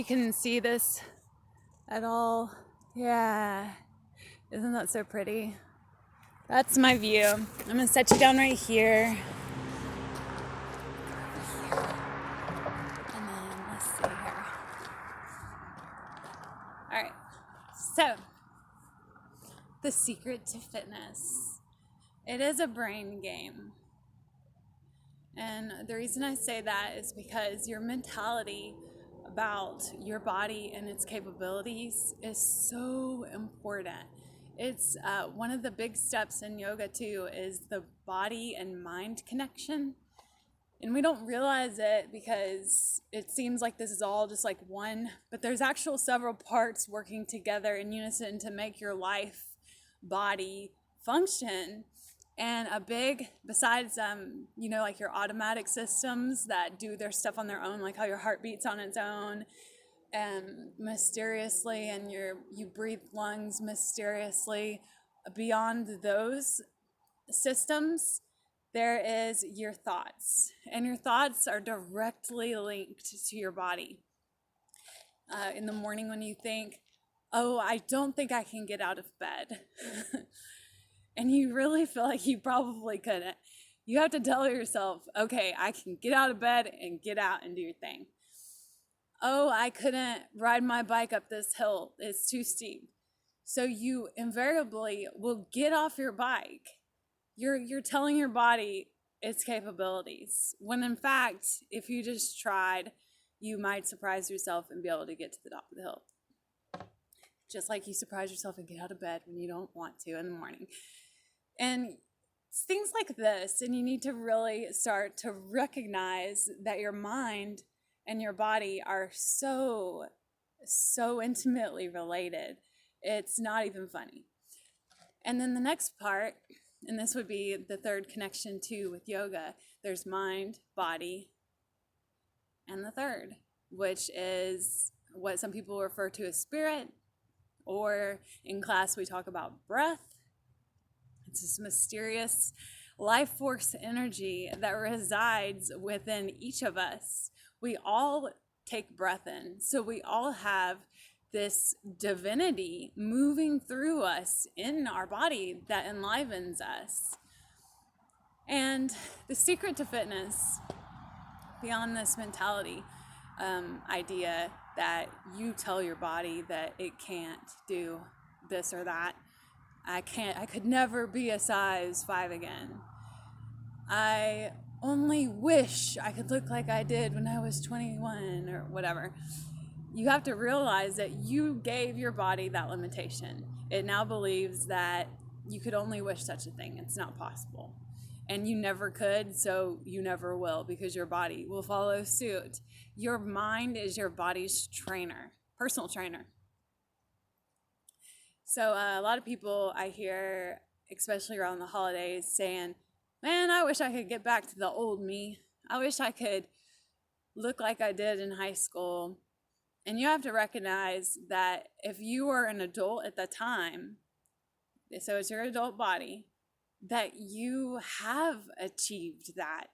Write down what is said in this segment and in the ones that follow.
You can see this at all. Yeah. Isn't that so pretty? That's my view. I'm gonna set you down right here. And then let's see here. All right. So, the secret to fitness. It is a brain game. And the reason I say that is because your mentality about your body and its capabilities is so important. It's one of the big steps in yoga, too, is the body and mind connection. And we don't realize it because it seems like this is all just like one, but there's actual several parts working together in unison to make your life, body function. And a big, besides, like your automatic systems that do their stuff on their own, like how your heart beats on its own, mysteriously, and you breathe lungs mysteriously. Beyond those systems, there is your thoughts, and your thoughts are directly linked to your body. In the morning, when you think, "Oh, I don't think I can get out of bed," and you really feel like you probably couldn't, you have to tell yourself, "Okay, I can get out of bed and get out and do your thing." "Oh, I couldn't ride my bike up this hill, it's too steep." So you invariably will get off your bike. You're telling your body its capabilities, when in fact, if you just tried, you might surprise yourself and be able to get to the top of the hill. Just like you surprise yourself and get out of bed when you don't want to in the morning. And it's things like this, and you need to really start to recognize that your mind and your body are so intimately related. It's not even funny. And then the next part, and this would be the third connection too with yoga, there's mind, body, and the third, which is what some people refer to as spirit, or in class we talk about breath. It's this mysterious life force energy that resides within each of us. We all take breath in, so we all have this divinity moving through us in our body that enlivens us. And the secret to fitness, beyond this mentality idea that you tell your body that it can't do this or that, I could never be a size 5 again. I only wish I could look like I did when I was 21 or whatever. You have to realize that you gave your body that limitation. It now believes that you could only wish such a thing. It's not possible. And you never could, so you never will, because your body will follow suit. Your mind is your body's trainer, personal trainer. So a lot of people I hear, especially around the holidays, saying, "Man, I wish I could get back to the old me. I wish I could look like I did in high school." And you have to recognize that if you were an adult at the time, so it's your adult body, that you have achieved that.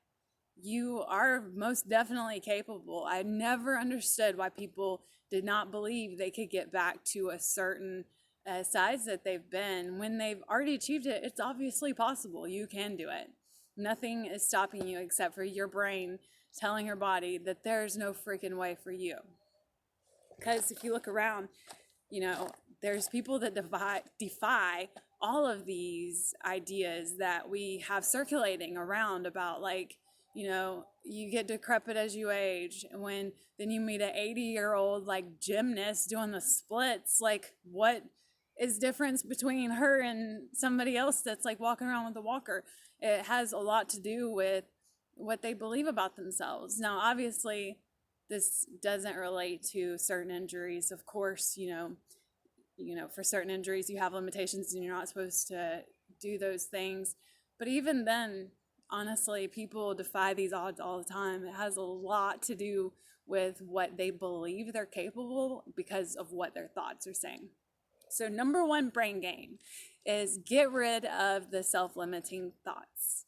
You are most definitely capable. I never understood why people did not believe they could get back to a certain size that they've been. When they've already achieved it, it's obviously possible. You can do it. Nothing is stopping you except for your brain telling your body that there's no freaking way for you. Because if you look around, there's people that defy all of these ideas that we have circulating around about, like, you get decrepit as you age. And then you meet an 80-year-old like gymnast doing the splits. Like, what is difference between her and somebody else that's like walking around with a walker? It has a lot to do with what they believe about themselves. Now, obviously, this doesn't relate to certain injuries. Of course, for certain injuries you have limitations and you're not supposed to do those things. But even then, honestly, people defy these odds all the time. It has a lot to do with what they believe they're capable because of what their thoughts are saying. So number one brain game is get rid of the self-limiting thoughts.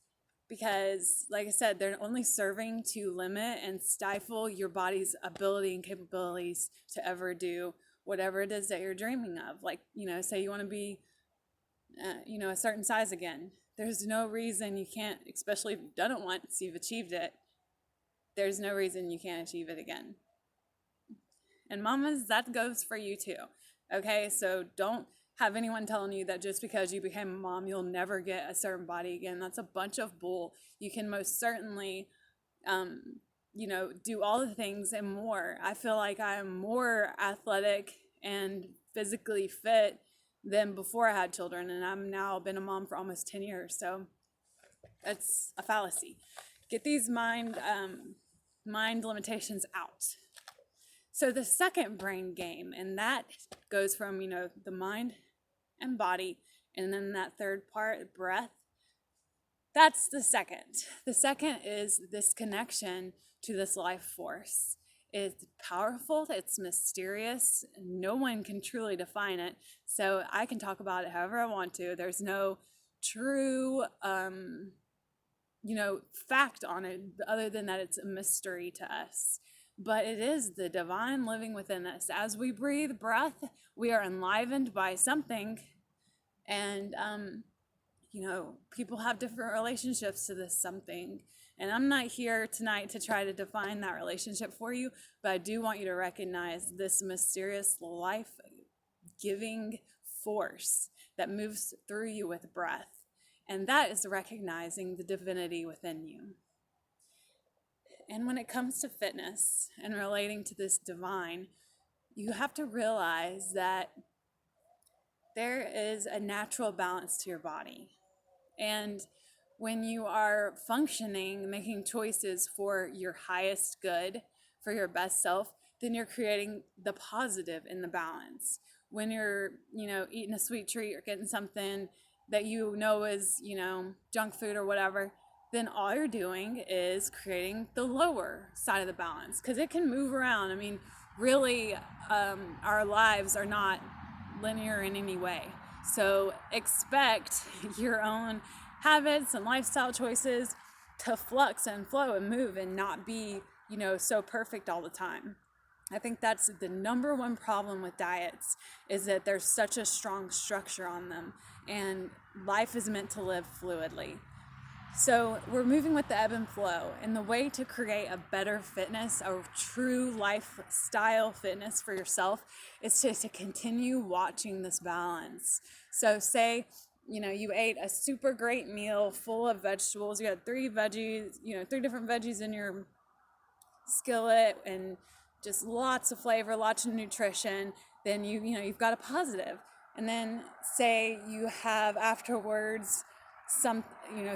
because, like I said, they're only serving to limit and stifle your body's ability and capabilities to ever do whatever it is that you're dreaming of. Like, say you want to be, a certain size again. There's no reason you can't, especially if you've done it once, you've achieved it. There's no reason you can't achieve it again. And mamas, that goes for you too. Okay, so don't have anyone telling you that just because you became a mom, you'll never get a certain body again. That's a bunch of bull. You can most certainly, do all the things and more. I feel like I'm more athletic and physically fit than before I had children, and I'm now been a mom for almost 10 years. So that's a fallacy. Get these mind limitations out. So the second brain game, and that goes from, the mind and body, and then that third part, breath. That's the second. The second is this connection to this life force. It's powerful, it's mysterious, no one can truly define it. So I can talk about it however I want to. There's no true fact on it other than that it's a mystery to us. But it is the divine living within us. As we breathe breath, we are enlivened by something. And, people have different relationships to this something. And I'm not here tonight to try to define that relationship for you, but I do want you to recognize this mysterious life-giving force that moves through you with breath. And that is recognizing the divinity within you. And when it comes to fitness and relating to this divine, you have to realize that there is a natural balance to your body. And when you are functioning, making choices for your highest good, for your best self, then you're creating the positive in the balance. When you're, eating a sweet treat or getting something that is, junk food or whatever, then all you're doing is creating the lower side of the balance, because it can move around. I mean, really, our lives are not linear in any way. So expect your own habits and lifestyle choices to flux and flow and move and not be, so perfect all the time. I think that's the number one problem with diets, is that there's such a strong structure on them, and life is meant to live fluidly. So we're moving with the ebb and flow, and the way to create a better fitness, a true lifestyle fitness for yourself, is to continue watching this balance. So say, you ate a super great meal full of vegetables. You had 3 different veggies in your skillet, and just lots of flavor, lots of nutrition. Then you've got a positive. And then say you have afterwards some,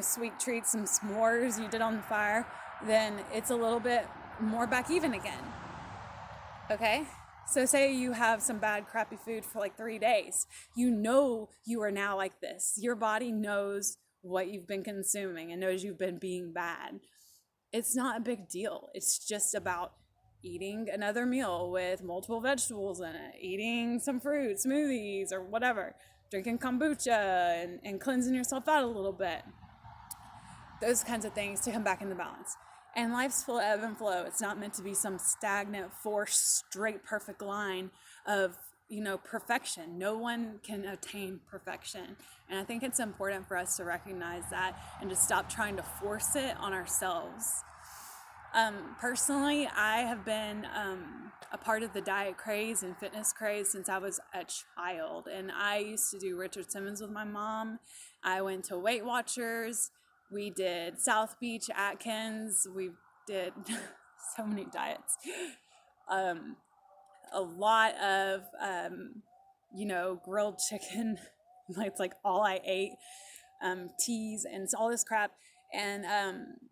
sweet treats, some s'mores you did on the fire, then it's a little bit more back even again. Okay? So say you have some bad, crappy food for like 3 days. You are now like this. Your body knows what you've been consuming and knows you've been being bad. It's not a big deal. It's just about eating another meal with multiple vegetables in it, eating some fruit, smoothies, or whatever, drinking kombucha and cleansing yourself out a little bit. Those kinds of things to come back into balance. And life's full of ebb and flow. It's not meant to be some stagnant, forced, straight, perfect line of, perfection. No one can attain perfection. And I think it's important for us to recognize that and to stop trying to force it on ourselves. Personally, I have been a part of the diet craze and fitness craze since I was a child. And I used to do Richard Simmons with my mom. I went to Weight Watchers. We did South Beach, Atkins. We did so many diets. A lot of, grilled chicken. It's like all I ate. Teas and all this crap. And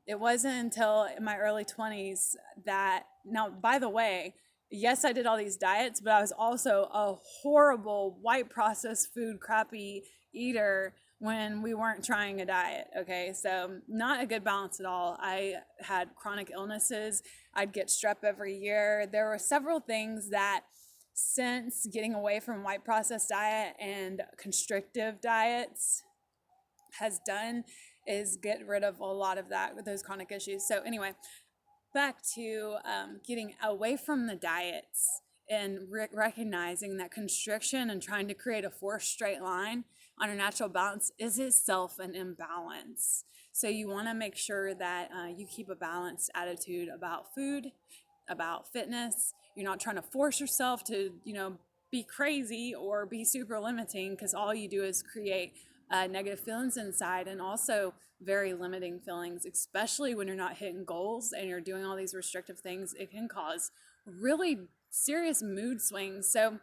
it wasn't until in my early 20s that, now, by the way, yes, I did all these diets, but I was also a horrible white processed food crappy eater when we weren't trying a diet. Okay, so not a good balance at all. I had chronic illnesses. I'd get strep every year. There were several things that, since getting away from white processed diet and constrictive diets has done, is get rid of a lot of that with those chronic issues. So anyway, back to getting away from the diets and recognizing that constriction and trying to create a forced straight line on your natural balance is itself an imbalance. So you want to make sure that you keep a balanced attitude about food, about fitness. You're not trying to force yourself to, be crazy or be super limiting, because all you do is create negative feelings inside, and also very limiting feelings, especially when you're not hitting goals and you're doing all these restrictive things. It can cause really serious mood swings. So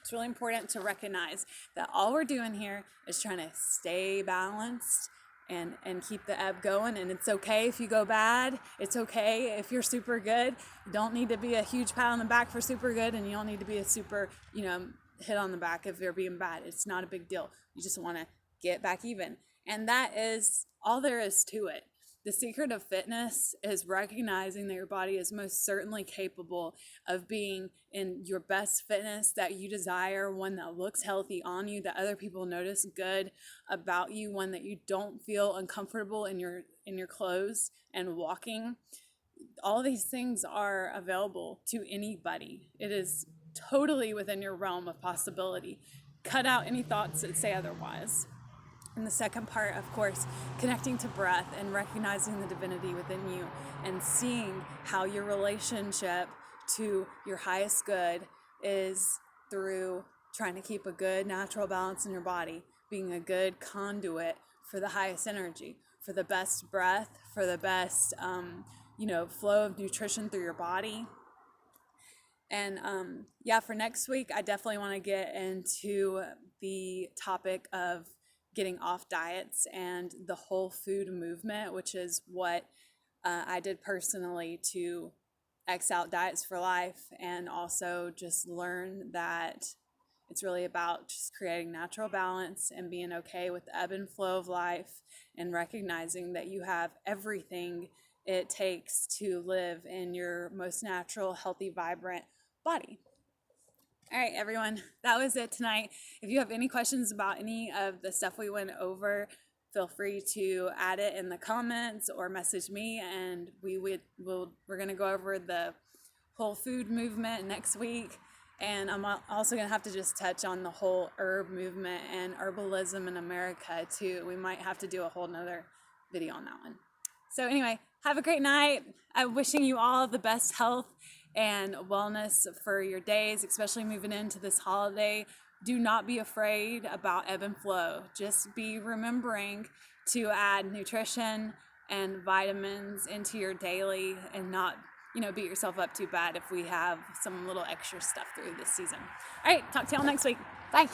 it's really important to recognize that all we're doing here is trying to stay balanced and keep the ebb going. And it's okay if you go bad. It's okay if you're super good. You don't need to be a huge pat on the back for super good, and you don't need to be a super, hit on the back if you're being bad. It's not a big deal. You just want to get back even. And that is all there is to it. The secret of fitness is recognizing that your body is most certainly capable of being in your best fitness that you desire, one that looks healthy on you, that other people notice good about you, one that you don't feel uncomfortable in your clothes and walking. All these things are available to anybody. It is totally within your realm of possibility. Cut out any thoughts that say otherwise. And the second part, of course, connecting to breath and recognizing the divinity within you and seeing how your relationship to your highest good is through trying to keep a good natural balance in your body, being a good conduit for the highest energy, for the best breath, for the best, flow of nutrition through your body. And for next week, I definitely want to get into the topic of getting off diets and the whole food movement, which is what I did personally to X out diets for life, and also just learn that it's really about just creating natural balance and being okay with the ebb and flow of life, and recognizing that you have everything it takes to live in your most natural, healthy, vibrant body. All right, everyone, that was it tonight. If you have any questions about any of the stuff we went over, feel free to add it in the comments or message me, and we're going to go over the whole food movement next week. And I'm also going to have to just touch on the whole herb movement and herbalism in America too. We might have to do a whole nother video on that one. So anyway, have a great night. I'm wishing you all the best health and wellness for your days, especially moving into this holiday. Do not be afraid about ebb and flow. Just be remembering to add nutrition and vitamins into your daily, and not, beat yourself up too bad if we have some little extra stuff through this season. All right, talk to y'all next week. Bye.